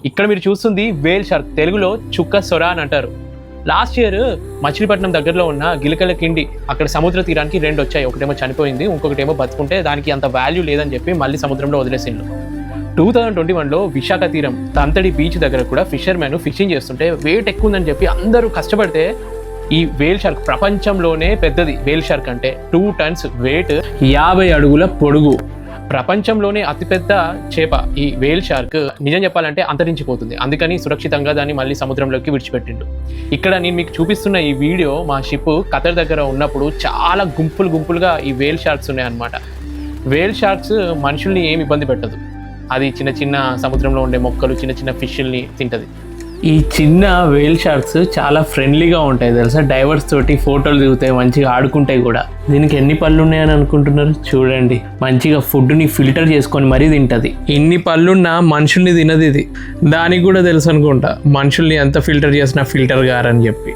ఇక్కడ మీరు చూస్తుంది వేల్ షార్క్, తెలుగులో చుక్క సొర అని అంటారు. లాస్ట్ ఇయర్ మచిలీపట్నం దగ్గరలో ఉన్న గిలకల కిండి అక్కడ సముద్ర తీరానికి 2 వచ్చాయి. ఒకటేమో చనిపోయింది, ఇంకొకటేమో బతుకుంటే దానికి అంత వాల్యూ లేదని చెప్పి మళ్ళీ సముద్రంలో వదిలేసిండ్రు. 2021లో విశాఖ తీరం తంతడి బీచ్ దగ్గర కూడా ఫిషర్మెన్ ఫిషింగ్ చేస్తుంటే వెయిట్ ఎక్కువ ఉందని చెప్పి అందరూ కష్టపడితే ఈ వేల్ షార్క్ ప్రపంచంలోనే పెద్దది. వేల్ షార్క్ అంటే 2 టన్స్ వెయిట్, 50 అడుగుల పొడుగు, ప్రపంచంలోనే అతిపెద్ద చేప ఈ వేల్ షార్క్. నిజం చెప్పాలంటే అంతరించిపోతుంది, అందుకని సురక్షితంగా దాన్ని మళ్ళీ సముద్రంలోకి విడిచిపెట్టిండు. ఇక్కడ నేను మీకు చూపిస్తున్న ఈ వీడియో మా షిప్ ఖతర్ దగ్గర ఉన్నప్పుడు చాలా గుంపులుగా ఈ వేల్ షార్క్స్ ఉన్నాయన్నమాట. వేల్ షార్క్స్ మనుషుల్ని ఏమి ఇబ్బంది పెట్టదు, అది చిన్న సముద్రంలో ఉండే మొక్కలు, చిన్న ఫిష్ల్ని తింటది. ఈ చిన్న వేల్ షార్క్స్ చాలా ఫ్రెండ్లీగా ఉంటాయి తెలుసా. డైవర్స్ తోటి ఫోటోలు దిగుతాయి, మంచిగా ఆడుకుంటాయి కూడా. దీనికి ఎన్ని పళ్ళు ఉన్నాయని అనుకుంటున్నారు? చూడండి, మంచిగా ఫుడ్ని ఫిల్టర్ చేసుకొని మరీ తింటది. ఇన్ని పళ్ళున్నా మనుషుల్ని తినది ఇది. దానికి కూడా తెలుసు అనుకుంటా మనుషుల్ని ఎంత ఫిల్టర్ చేసినా ఫిల్టర్ గారని చెప్పి.